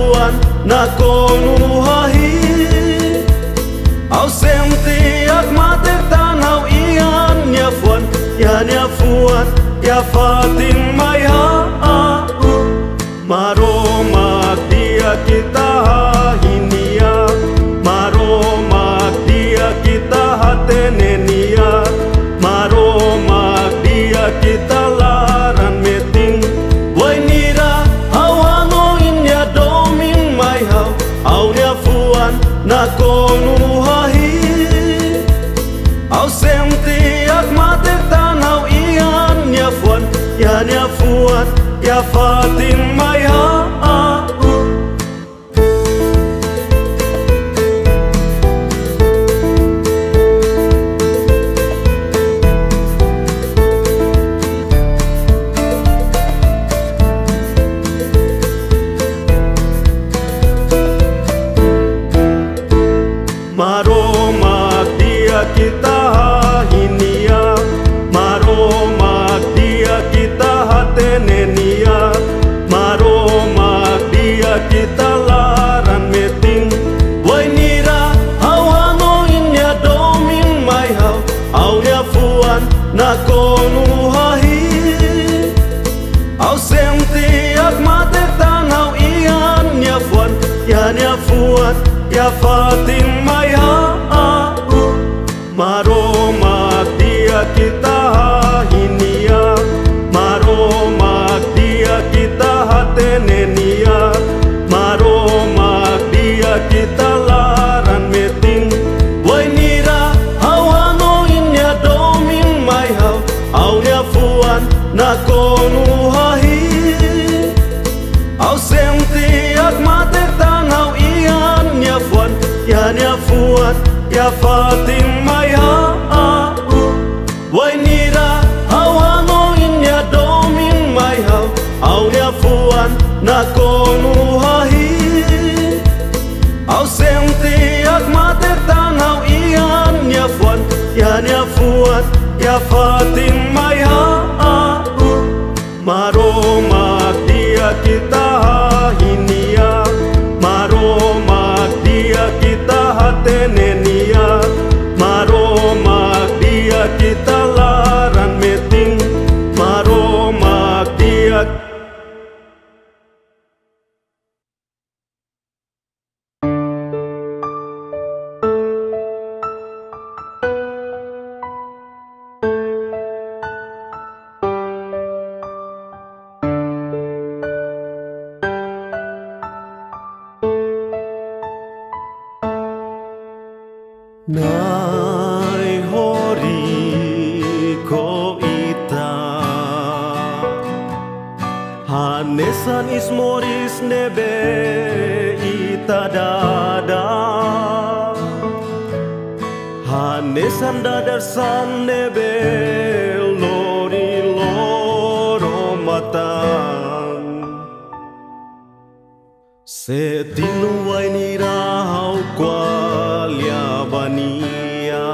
fuan na konuhahi au sentiak mate tanau ian ya fuan ya fatin mai ha maromak dia kita hinia maromak dia kita hatenenia maromak dia kita laran meting wainira hawano inya domin mai hau au ya fuan na konuhahi au sentiak mate tanau ian ya fuan ya fatin mai ha maromak dia kita hinia maromak dia kita hatenenia maromak dia kita laran meting wainira hawano inya domin mai hau au ya fuan na konuhahi au sentiak mate tanau ian ya fuan ya fatin mai ha maromak dia kita hinia maromak dia kita hatenenia maromak dia kita laran meting wainira hawano inya domin mai hau au ya fuan na konuhahi au sentiak mate tanau ian ya fuan ya fatin mai ha wainira hawano inya domin mai hau au ya fuan na konuhahi au sentiak mate tanau ian ya fuan ya fatin mai ha maromak dia kita hinia maromak dia kita hatenenia maromak dia kita laran meting maromak dia nai hori ko ita hanesan ismoris nebe ita dada hanesan dadar san nebe lori loro matan setinu wainira hau kwalia bania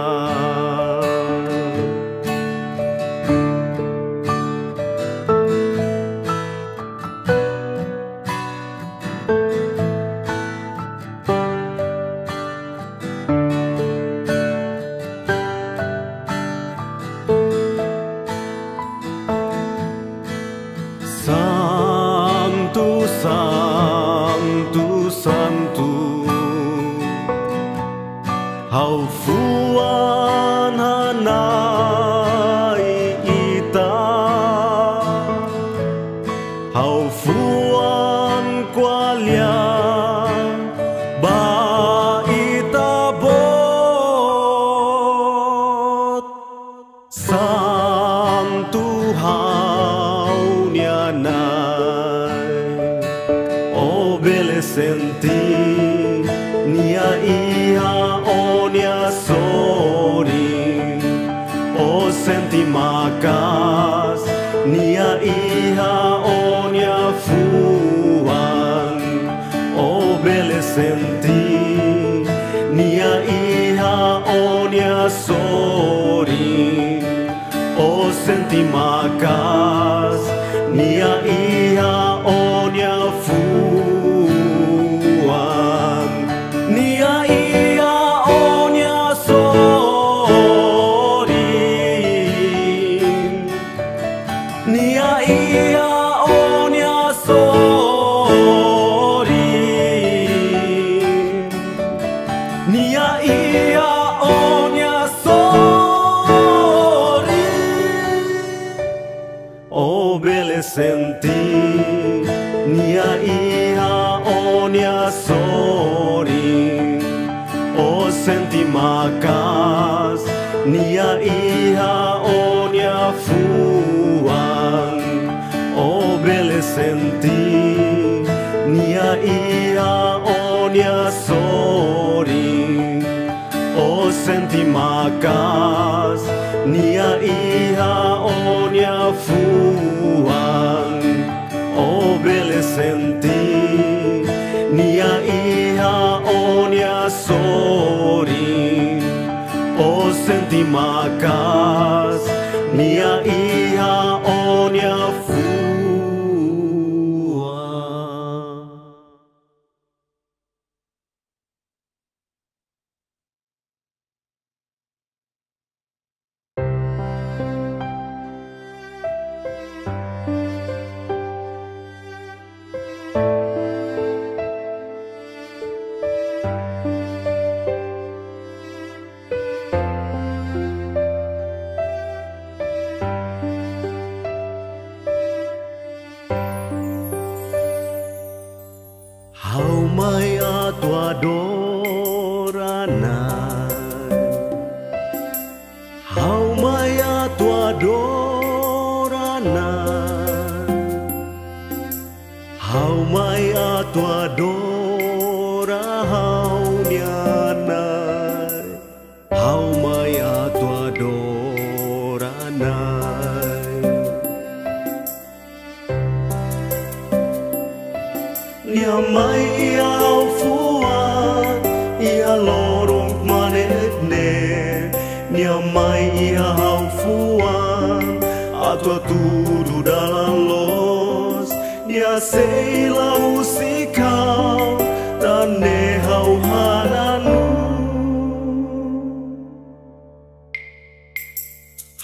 Santu, Santu, Santu hau fuan hanai ita hau fuan kwalia ba ita bot Santu hau nianai o bele senti nia iha onia sori o senti makas nia iha onia fuan o bele senti nia iha onia sori o senti makas nia iha onia fuan sorry. O senti makas nia iha onia fuan. O bele senti nia iha onia sorry. O senti makas nia iha onia fuan. O bele senti nia iha onia sorry. O senti makas nia iha onia fuan. How mai atua doranai. How mai atua doranai. How mai atua dora how nianai. How mai atua doranai. Nia mai ia au fuan, ia lorong manet ne. Nia mai ia au fuan, atua tudo dalam los. Nia seila usikau, dan ne hau hananu.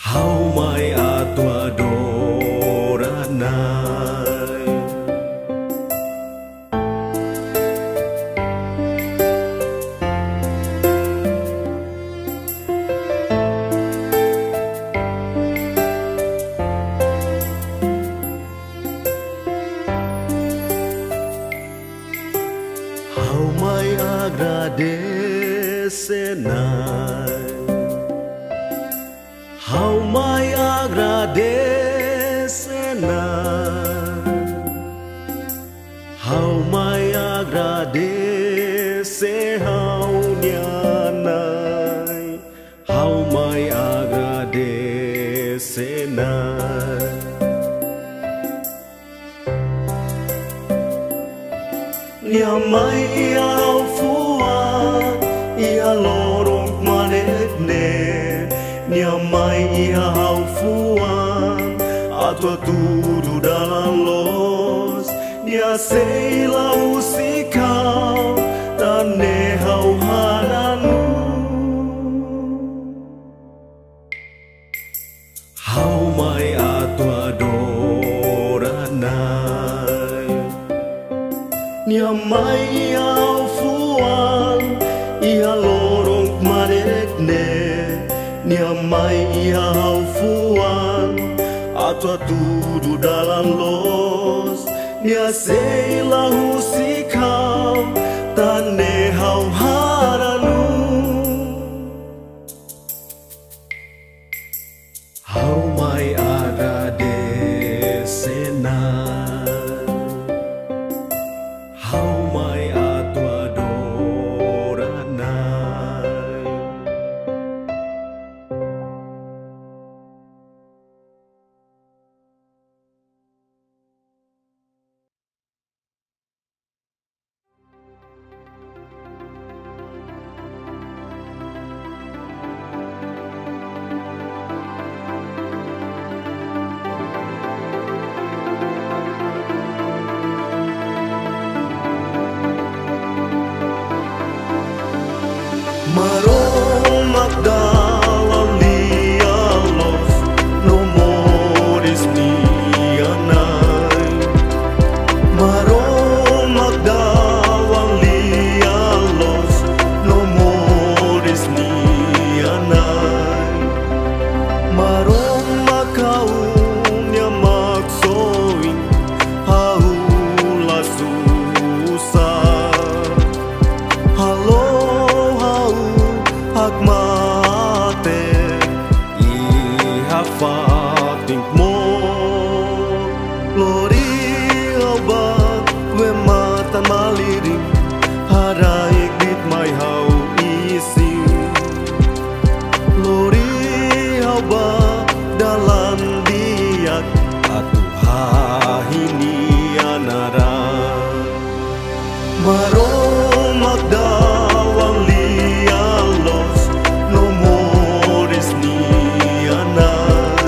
Hau mai atua doranai. How mai agradecenai. How mai agradecenai. How mai agradece how nianai. How mai agradecenai. Nia mai ia au fuan, ia lorong manet ne. Nia mai ia au fuan, atua tudo dalam los. Nia seila usikau, dan ne hau hananu. Hau mai atua doranai. Nia mai ia au fuan, ia lorong manet ne. Nia mai ia au fuan, atua tudo dalam los. Nia seila usikau, dan ne hau hananu. Hau mai agradecenai. How mai atua doranai. Maromak dawang lialos no mores ni anay.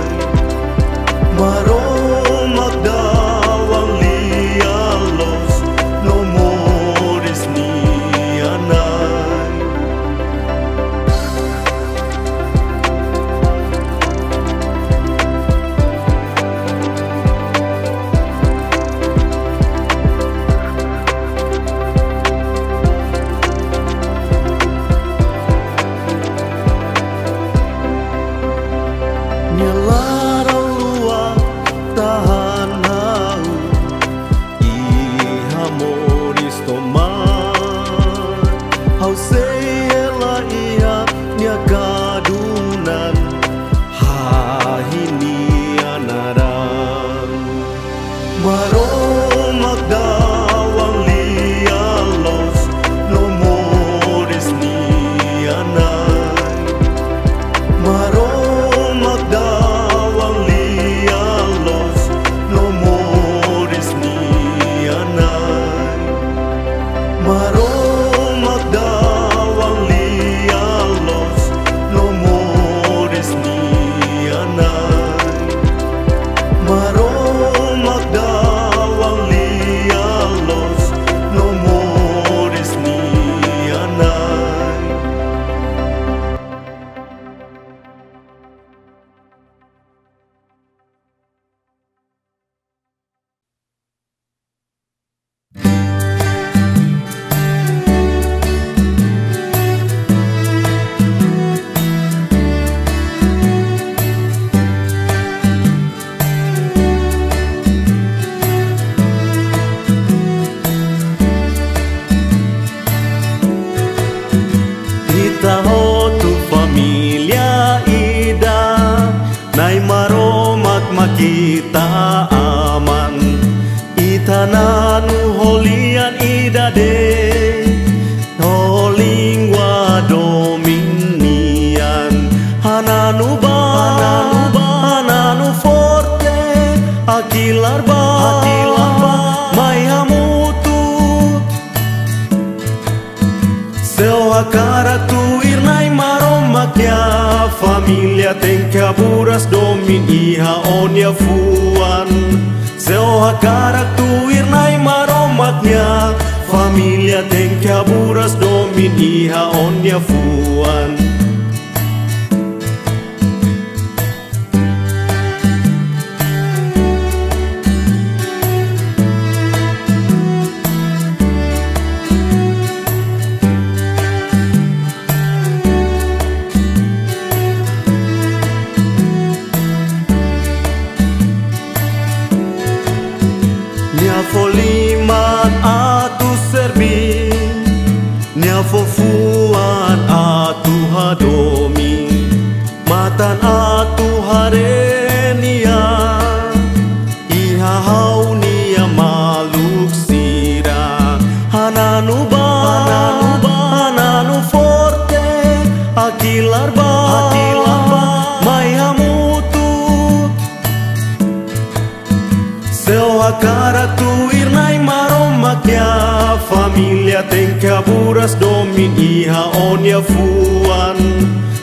Maromak dawang lialos no mores ni anay. Nyalarang luar tahan hau iha moris toman hau sela iha nya kadunan hahini anaran. Maromak dawang lialos no mores ni anay. Maromak dawang lialos no mores ni anay. Maromak dawang lialos no mores ni anay. Maromak dawang lialos no mores ni anay. Ita ho tu familia ida nai maromak makita aman. Ita nanu holian ida de holingwa dominian hananu ba hananu forte akilar ba mai hamutu Sewa cara tu irnai maromakya familia tenkaburas domin iha onya fuan. Sewa cara tu irnai maromakya familia tenkaburas domin iha onya fuan. Foliman atu serbi nya fofuan atu hadomi matan atu harenia iha haunia maluk sira hananu ba hananu forte akilar ba mai hamutu sewa cara tu irnai maromakya familia tenkaburas domin iha onya fuan.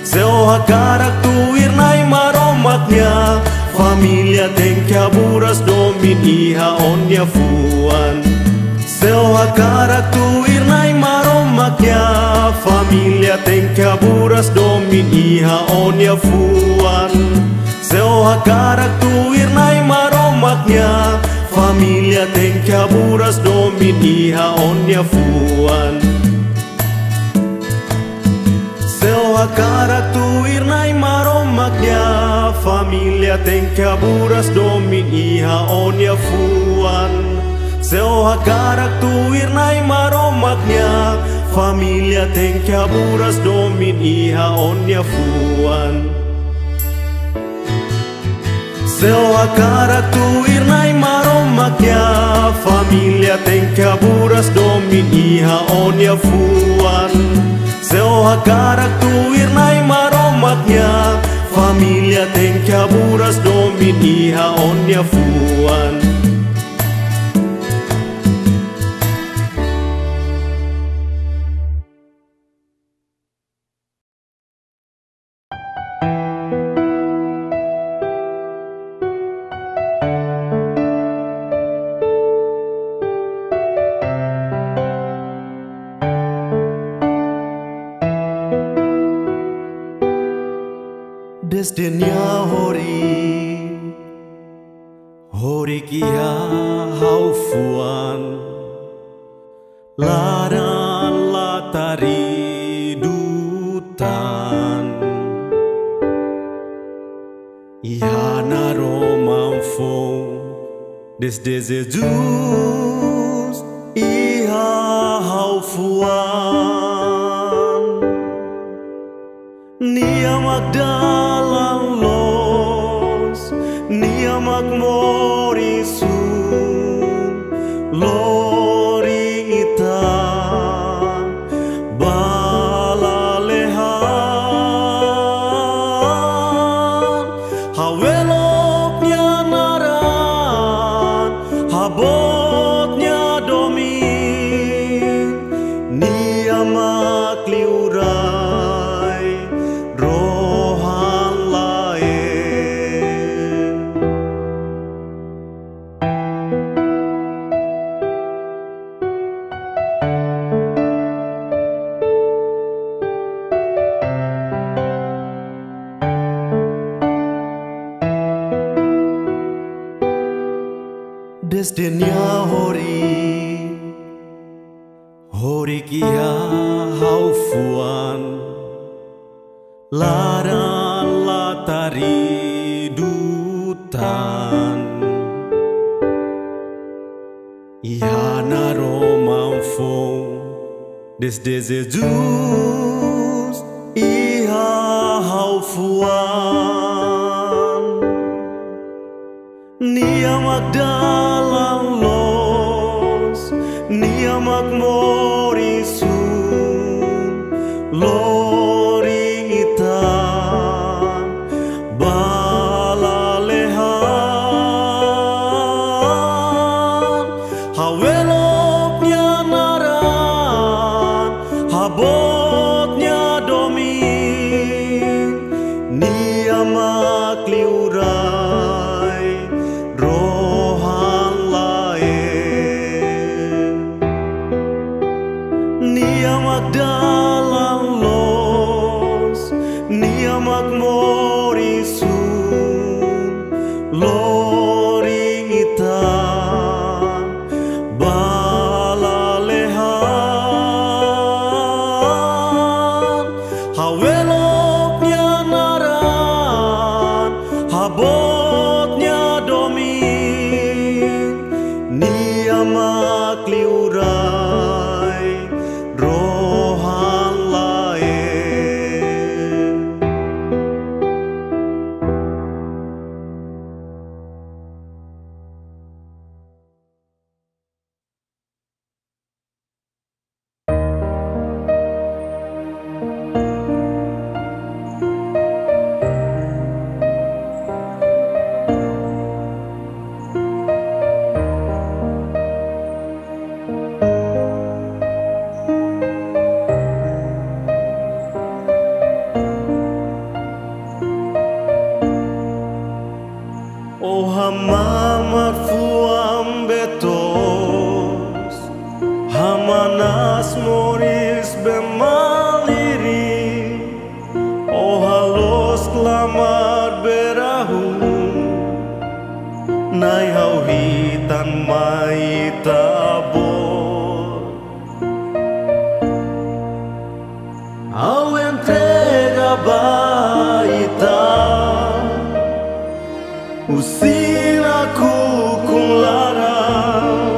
Sewa cara tu irnai maromakya familia tenkaburas domin iha onya fuan. Sewa cara tu irnai maromakya familia tenkaburas domin iha onya fuan. Sewa cara tu irnai maromakya familia tenkaburas domin iha onya fuan. Sewa cara tu irnai maromakya familia tenkaburas domin iha onya fuan. Sewa cara tu irnai maromakya familia tenkaburas domin iha onya fuan. Sewa cara tu irnai maromakya familia tenkaburas domin iha onya fuan. Sewa cara tu irnai maromakya familia tenkaburas domin iha onya fuan. Desdenya hori kia haufuan ladan latari dutan ihana romamfong desde Jesus iha haufuan nia magdalang los nia magmorisu lori ita balalehan haweloknya naran habotnya domin nia makliurai rohan lain Desdenya hori kia haufuan ladan latari dutan ihana romamfong desde Jesus iha haufuan nia magdalang los nia magmorisu lori ita balalehan haweloknya naran habotnya domin nia makliurai rohan lain nia magdalang los nia magmorisu lori ita balalehan haweloknya naran habotnya domin nia makliurai rohan lain Oh hama marfuam betos hamanas moris bemaliri oh halos klamar berahu nai hauhitan mai tabor au entrega baita usinaku kung larang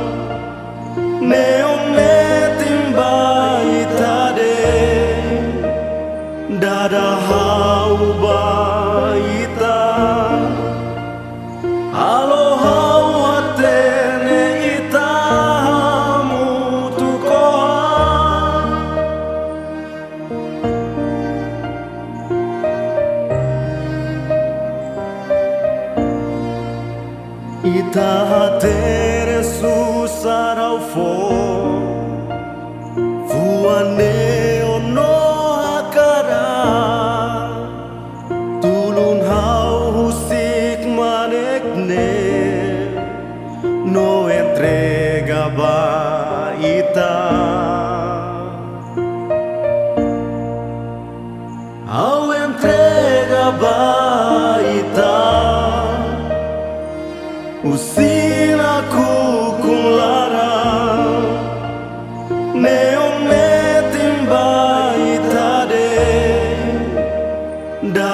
neong netimba itade dadahau baita alohau hatene itamu tukohan ita hatere susarau fo fuane ono akara tulun hau husik manekne no entrega ba ita au entrega ba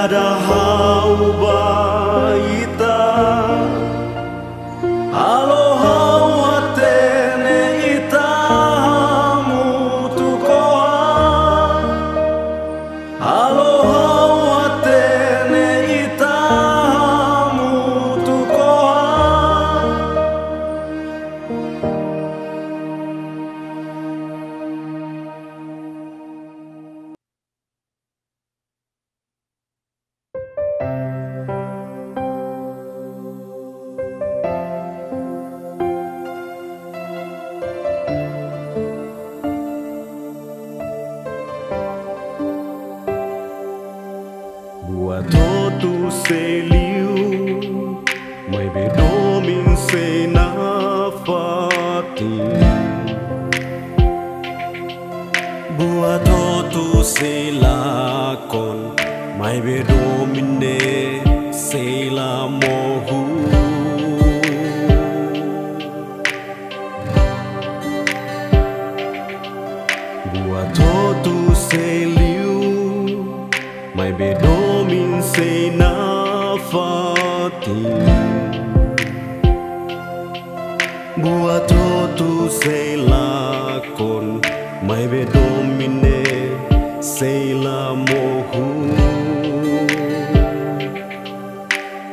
Tiada hau baita alo hau atene ita mutu koa alo hau atene ita mutu koa. Buato tu seliu mai bedomin se na fati. Buato tu se lakon mai bedomin ne se la mohu. Buato tu seliu mai bedomin se na fati. Buato tu se lakon mai bedomin ne se la mohu.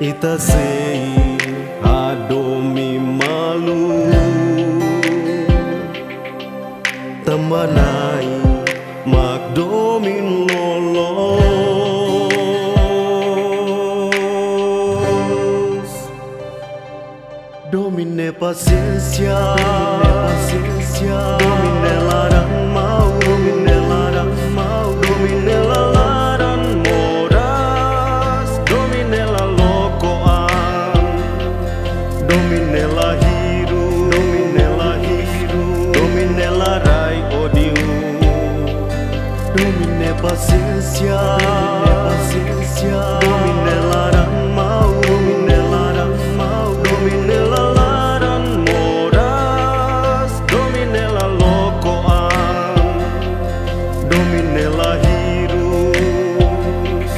Ita sei adomi malu tamanai magdomin lolos. Domine paciencia, domine larang mau, domine larang mau, domine la larang moras, domine la lokoan, domine la hiru, domine la rai odiu. Domine paciencia, domine larang mau, domine la larang moras, domine la lokoan, domine la hirus,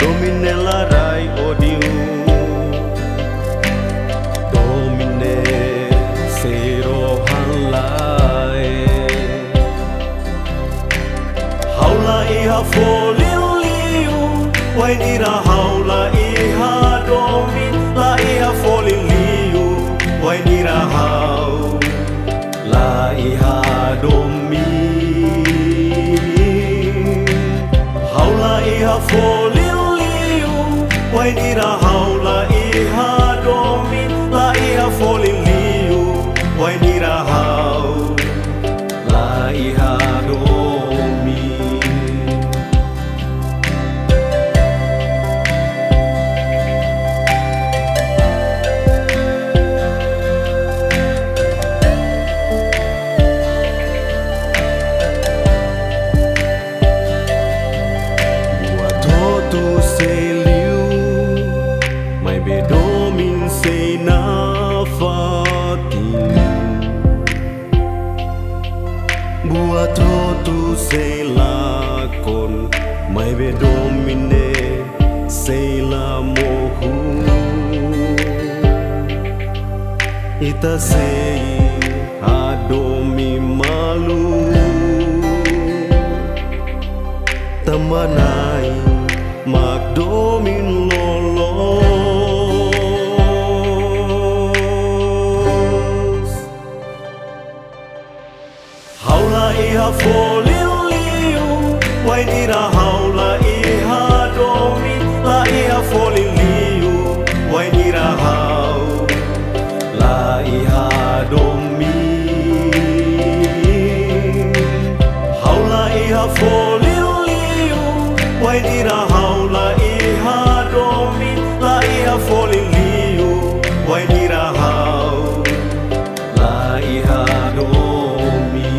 domine la rai odiu. Domine sero halai haula iha foliliu, wain ira haula iha domin, la iha foliliu, wain ira hau, la iha domin. Haula iha foliliu, wain ira haula iha domin, la iha foliliu, wain ira hau, la iha domin. Buato tu seliu mai bedomin se na fati. Buato tu se lakon mai bedomin ne se la mohu. Ita sei adomi malu tamanai magdomin lolos. Haula iha foliliu, wain ira haula iha domin, la iha foliliu, wain ira hau, la iha domin. Haula iha foliliu, wain ira haula iha domin, la iha foliliu, wain ira hau, la iha domin.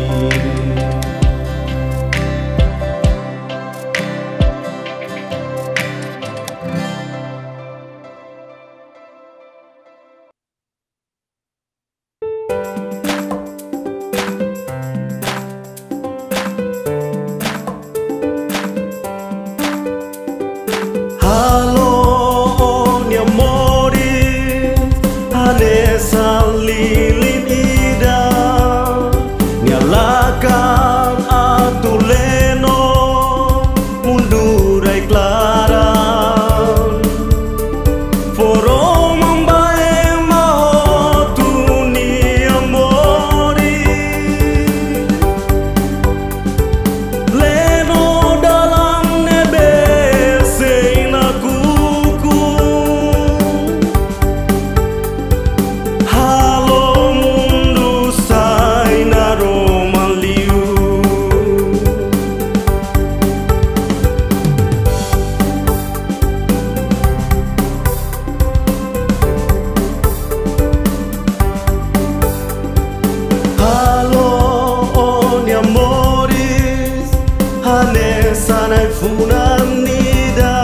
Sane sanai funan nida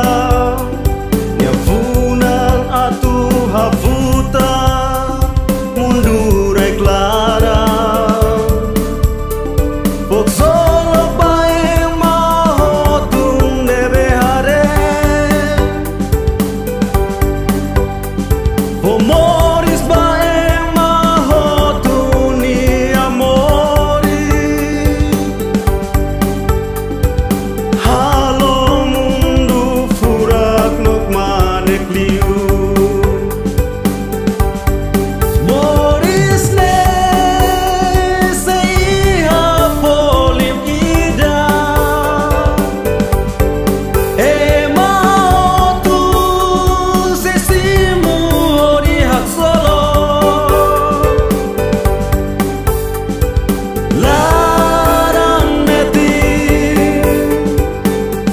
nya funan atu hafuta mundur clara Pok solo bae mahotun debe hare Pomoris bae mahotun ni amori Halo mundu furak nok manek liu Moris ne seiha folim ida Mahatu sesimu ori hak solo Laran meti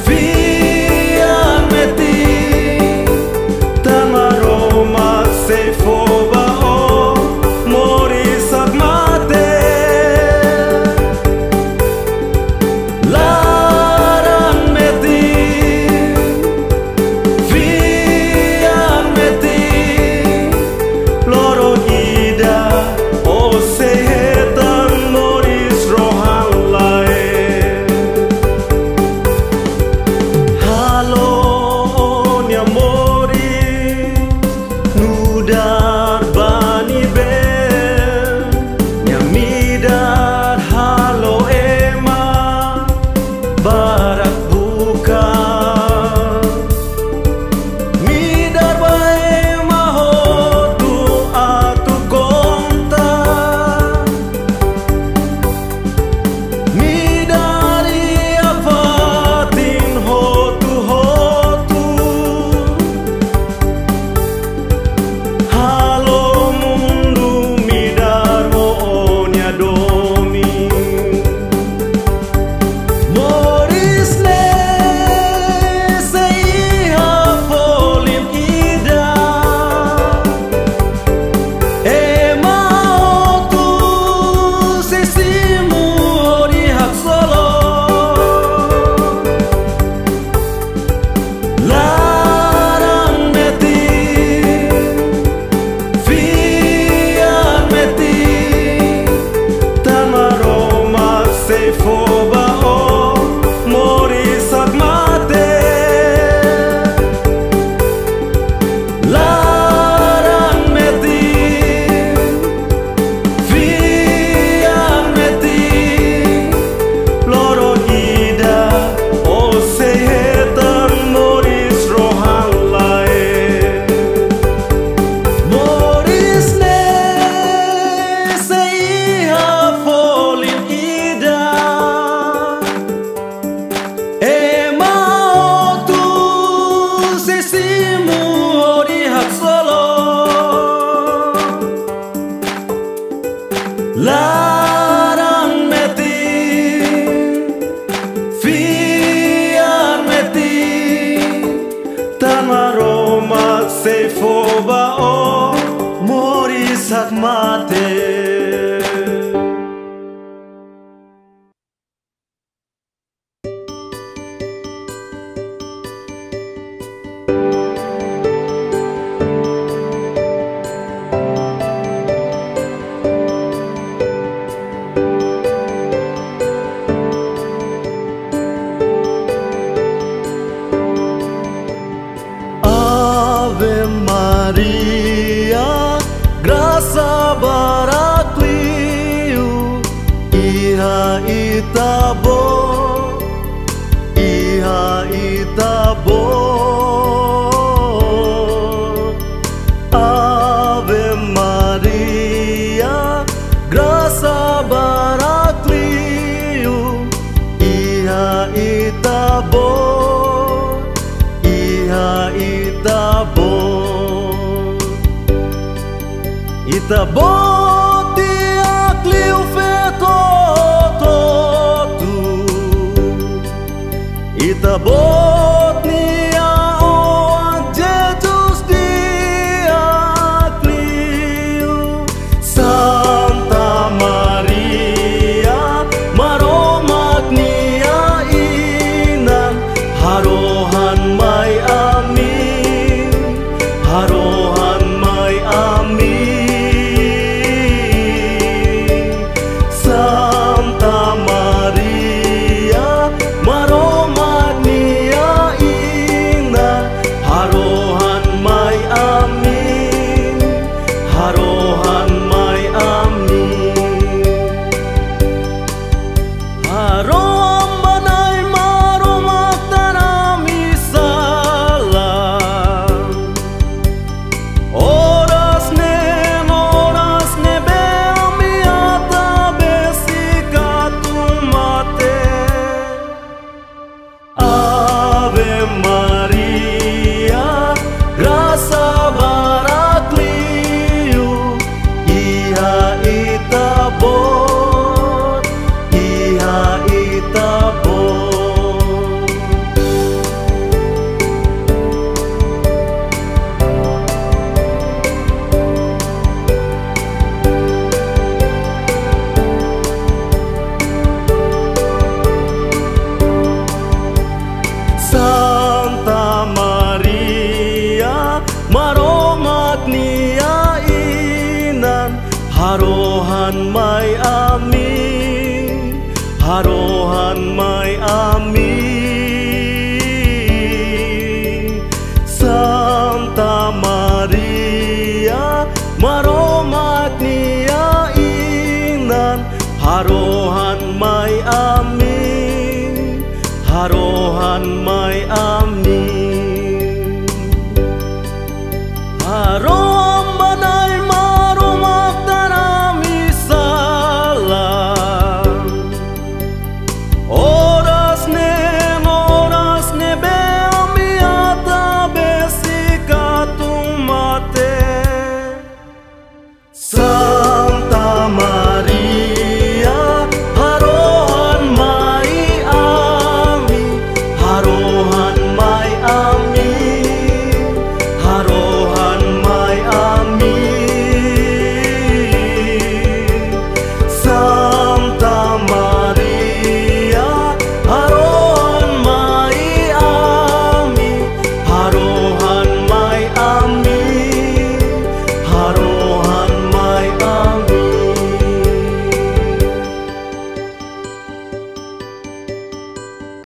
Fian meti Tamaroma seifoba o Morisak mate Laran meti Fian meti Loro ida o sehetan Moris rohan lae Halo nya Moris Nudar bani ben nya midar halo ema barak buka Midar bae mahotu atu konta Midari afatin hotu hotu Halo mundu midar moonya domi Moris ne seiha folim ida Mahatu sesimu ori hak solo Laran meti Fian meti Tamaroma seifoba o Morisak mate Laran meti Fian meti Loro ida o sehetan Moris rohan lae Moris ne seiha folim ida Mahatu sesimu ori hak solo Laran meti Fian meti Tamaroma seifoba o Morisak mate Ave Maria, graça baracliu, iha itabo, iha itabo. Ave Maria, graça baracliu, iha itabo, iha itabo. Itabo tiak liu fetototu Itabo nia o Jesus diak liu Santa Maria maromak nia marohan mai ami Santa Maria maromat niya inan haro